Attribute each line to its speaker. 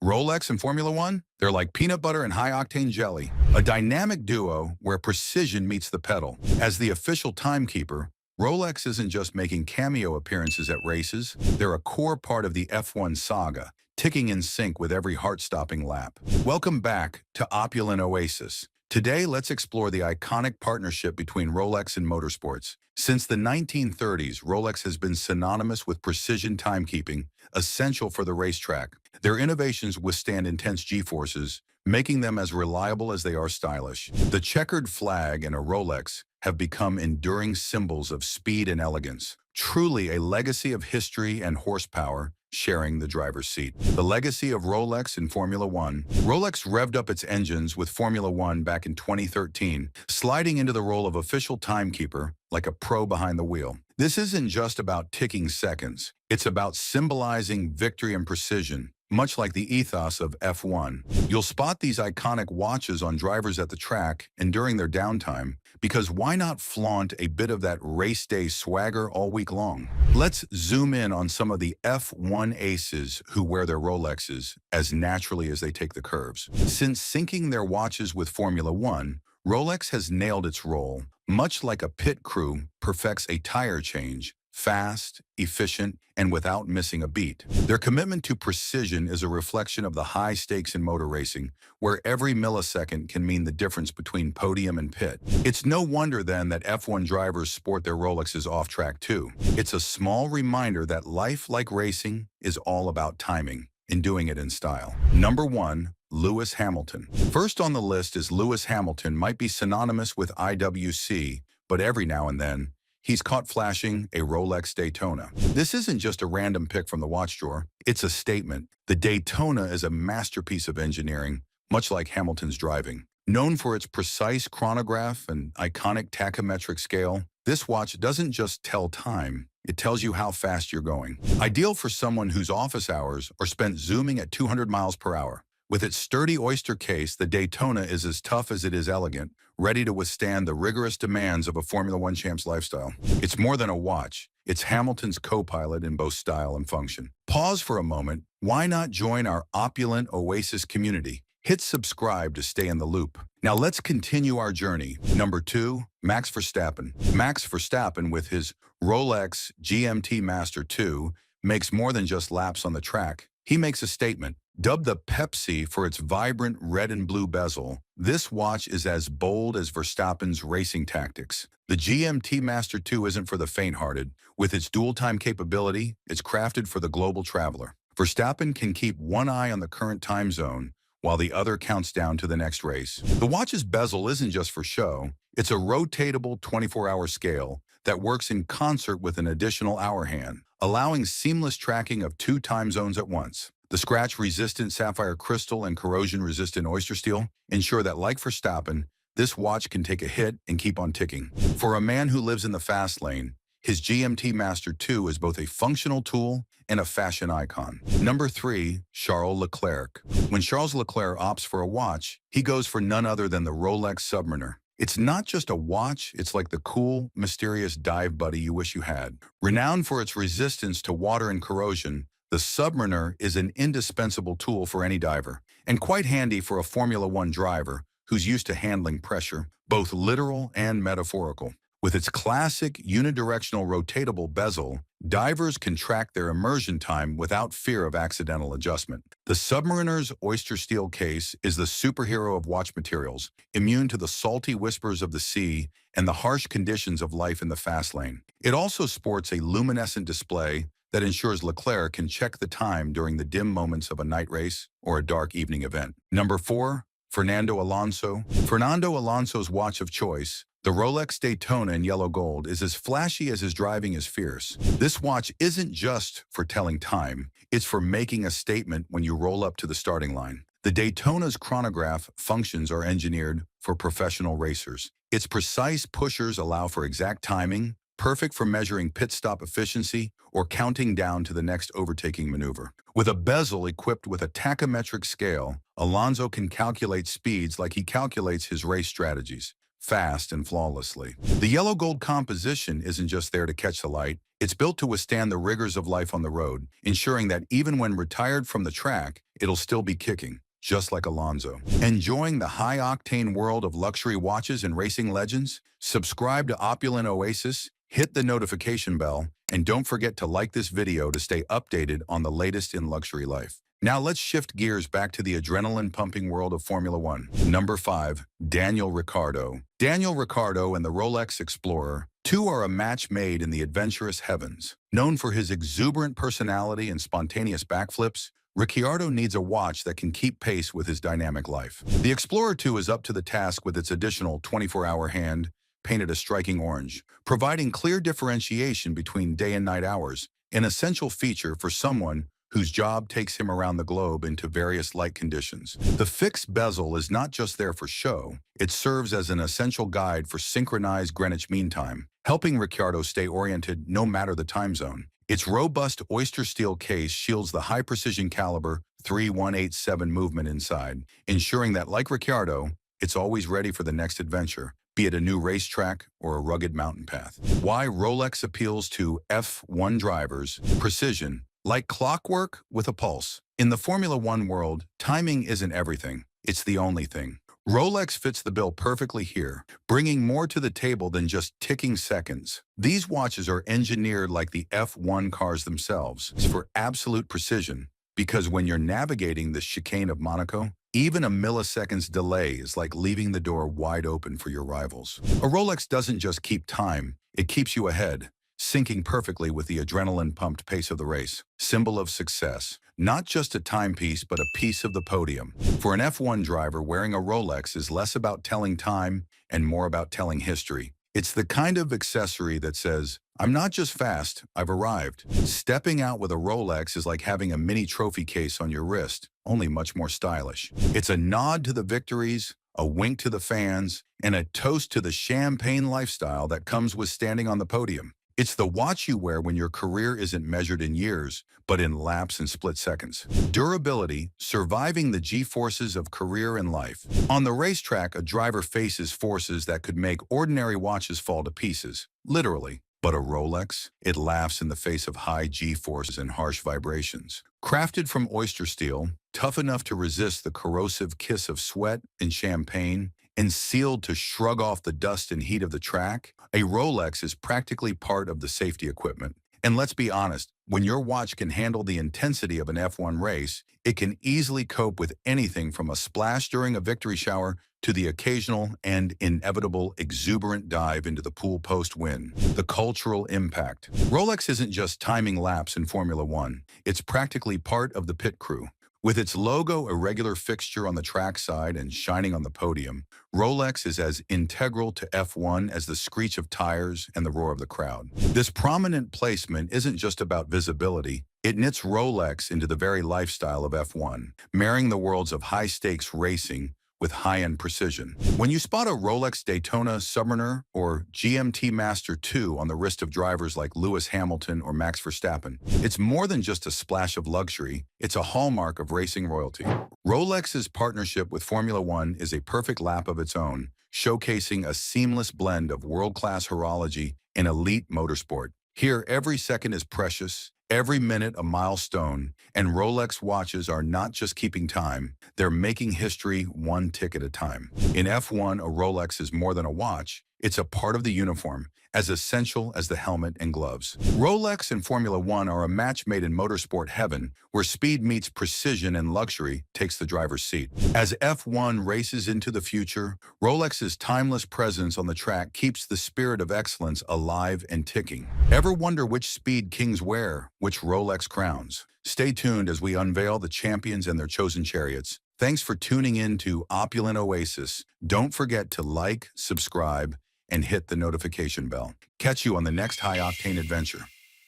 Speaker 1: Rolex and Formula One, they're like peanut butter and high-octane jelly, a dynamic duo where precision meets the pedal. As the official timekeeper, Rolex isn't just making cameo appearances at races, they're a core part of the F1 saga, ticking in sync with every heart-stopping lap. Welcome back to Opulent Oasis. Today, let's explore the iconic partnership between Rolex and motorsports. Since the 1930s, Rolex has been synonymous with precision timekeeping, essential for the racetrack. Their innovations withstand intense G-forces, making them as reliable as they are stylish. The checkered flag and a Rolex have become enduring symbols of speed and elegance, truly a legacy of history and horsepower sharing the driver's seat. The legacy of Rolex in Formula One. Rolex revved up its engines with Formula One back in 2013, sliding into the role of official timekeeper like a pro behind the wheel. This isn't just about ticking seconds. It's about symbolizing victory and precision, much like the ethos of F1. You'll spot these iconic watches on drivers at the track and during their downtime, because why not flaunt a bit of that race day swagger all week long? Let's zoom in on some of the F1 aces who wear their Rolexes as naturally as they take the curves. Since syncing their watches with Formula One, Rolex has nailed its role. Much like a pit crew perfects a tire change, fast, efficient, and without missing a beat. Their commitment to precision is a reflection of the high stakes in motor racing, where every millisecond can mean the difference between podium and pit. It's no wonder then that F1 drivers sport their Rolexes off track too. It's a small reminder that life, like racing, is all about timing and doing it in style. Number 1. Lewis Hamilton. First on the list is Lewis Hamilton might be synonymous with IWC, but every now and then, he's caught flashing a Rolex Daytona. This isn't just a random pick from the watch drawer, it's a statement. The Daytona is a masterpiece of engineering, much like Hamilton's driving. Known for its precise chronograph and iconic tachymetric scale, this watch doesn't just tell time, it tells you how fast you're going. Ideal for someone whose office hours are spent zooming at 200 miles per hour. With its sturdy oyster case, the Daytona is as tough as it is elegant, ready to withstand the rigorous demands of a Formula One champ's lifestyle. It's more than a watch. It's Hamilton's co-pilot in both style and function. Pause for a moment. Why not join our opulent Oasis community? Hit subscribe to stay in the loop. Now let's continue our journey. Number 2, Max Verstappen. Max Verstappen, with his Rolex GMT-Master II, makes more than just laps on the track. He makes a statement. Dubbed the Pepsi for its vibrant red and blue bezel, this watch is as bold as Verstappen's racing tactics. The GMT-Master II isn't for the faint-hearted. With its dual-time capability, it's crafted for the global traveler. Verstappen can keep one eye on the current time zone, while the other counts down to the next race. The watch's bezel isn't just for show. It's a rotatable 24-hour scale that works in concert with an additional hour hand, allowing seamless tracking of 2 time zones at once. The scratch-resistant sapphire crystal and corrosion-resistant oyster steel ensure that, like Verstappen, this watch can take a hit and keep on ticking. For a man who lives in the fast lane, his GMT-Master II is both a functional tool and a fashion icon. Number 3, Charles Leclerc. When Charles Leclerc opts for a watch, he goes for none other than the Rolex Submariner. It's not just a watch, it's like the cool, mysterious dive buddy you wish you had. Renowned for its resistance to water and corrosion, the Submariner is an indispensable tool for any diver, and quite handy for a Formula One driver who's used to handling pressure, both literal and metaphorical. With its classic unidirectional rotatable bezel, divers can track their immersion time without fear of accidental adjustment. The Submariner's oyster steel case is the superhero of watch materials, immune to the salty whispers of the sea and the harsh conditions of life in the fast lane. It also sports a luminescent display that ensures Leclerc can check the time during the dim moments of a night race or a dark evening event. Number 4, Fernando Alonso. Fernando Alonso's watch of choice, the Rolex Daytona in yellow gold, is as flashy as his driving is fierce. This watch isn't just for telling time, it's for making a statement when you roll up to the starting line. The Daytona's chronograph functions are engineered for professional racers. Its precise pushers allow for exact timing, perfect for measuring pit stop efficiency or counting down to the next overtaking maneuver. With a bezel equipped with a tachymetric scale, Alonso can calculate speeds like he calculates his race strategies, fast and flawlessly. The yellow gold composition isn't just there to catch the light, It's built to withstand the rigors of life on the road, ensuring that even when retired from the track, it'll still be kicking, just like Alonso. Enjoying the high-octane world of luxury watches and racing legends? Subscribe to Opulent Oasis, hit the notification bell, and don't forget to like this video to stay updated on the latest in luxury life. Now let's shift gears back to the adrenaline-pumping world of Formula One. Number 5. Daniel Ricciardo. Daniel Ricciardo and the Rolex Explorer II are a match made in the adventurous heavens. Known for his exuberant personality and spontaneous backflips, Ricciardo needs a watch that can keep pace with his dynamic life. The Explorer II is up to the task with its additional 24-hour hand, painted a striking orange, providing clear differentiation between day and night hours, an essential feature for someone whose job takes him around the globe into various light conditions. The fixed bezel is not just there for show, it serves as an essential guide for synchronized Greenwich Mean Time, helping Ricciardo stay oriented no matter the time zone. Its robust oyster steel case shields the high-precision caliber 3187 movement inside, ensuring that, like Ricciardo, it's always ready for the next adventure, be it a new racetrack or a rugged mountain path. Why Rolex appeals to F1 drivers: precision, like clockwork with a pulse. In the Formula One world, timing isn't everything, it's the only thing. Rolex fits the bill perfectly here, bringing more to the table than just ticking seconds. These watches are engineered like the F1 cars themselves, for absolute precision, because when you're navigating the chicane of Monaco, even a millisecond's delay is like leaving the door wide open for your rivals. A Rolex doesn't just keep time, it keeps you ahead, syncing perfectly with the adrenaline-pumped pace of the race. Symbol of success. Not just a timepiece, but a piece of the podium. For an F1 driver, wearing a Rolex is less about telling time and more about telling history. It's the kind of accessory that says, "I'm not just fast, I've arrived." Stepping out with a Rolex is like having a mini trophy case on your wrist, only much more stylish. It's a nod to the victories, a wink to the fans, and a toast to the champagne lifestyle that comes with standing on the podium. It's the watch you wear when your career isn't measured in years, but in laps and split seconds. Durability, surviving the G-forces of career and life. On the racetrack, a driver faces forces that could make ordinary watches fall to pieces, literally. But a Rolex? It laughs in the face of high G-forces and harsh vibrations. Crafted from oyster steel, tough enough to resist the corrosive kiss of sweat and champagne, and sealed to shrug off the dust and heat of the track, a Rolex is practically part of the safety equipment. And let's be honest, when your watch can handle the intensity of an F1 race, it can easily cope with anything from a splash during a victory shower to the occasional and inevitable exuberant dive into the pool post-win. The cultural impact. Rolex isn't just timing laps in Formula One, it's practically part of the pit crew. With its logo a regular fixture on the trackside and shining on the podium, Rolex is as integral to F1 as the screech of tires and the roar of the crowd. This prominent placement isn't just about visibility, it knits Rolex into the very lifestyle of F1, marrying the worlds of high-stakes racing with high-end precision. When you spot a Rolex Daytona, Submariner, or GMT-Master II on the wrist of drivers like Lewis Hamilton or Max Verstappen, it's more than just a splash of luxury, it's a hallmark of racing royalty. Rolex's partnership with Formula One is a perfect lap of its own, showcasing a seamless blend of world-class horology and elite motorsport. Here, every second is precious, every minute a milestone, and Rolex watches are not just keeping time, they're making history one tick at a time. In F1, a Rolex is more than a watch, it's a part of the uniform, as essential as the helmet and gloves. Rolex and Formula One are a match made in motorsport heaven, where speed meets precision and luxury takes the driver's seat. As F1 races into the future, Rolex's timeless presence on the track keeps the spirit of excellence alive and ticking. Ever wonder which speed kings wear, which Rolex crowns? Stay tuned as we unveil the champions and their chosen chariots. Thanks for tuning in to Opulent Oasis. Don't forget to like, subscribe, and hit the notification bell. Catch you on the next high-octane adventure.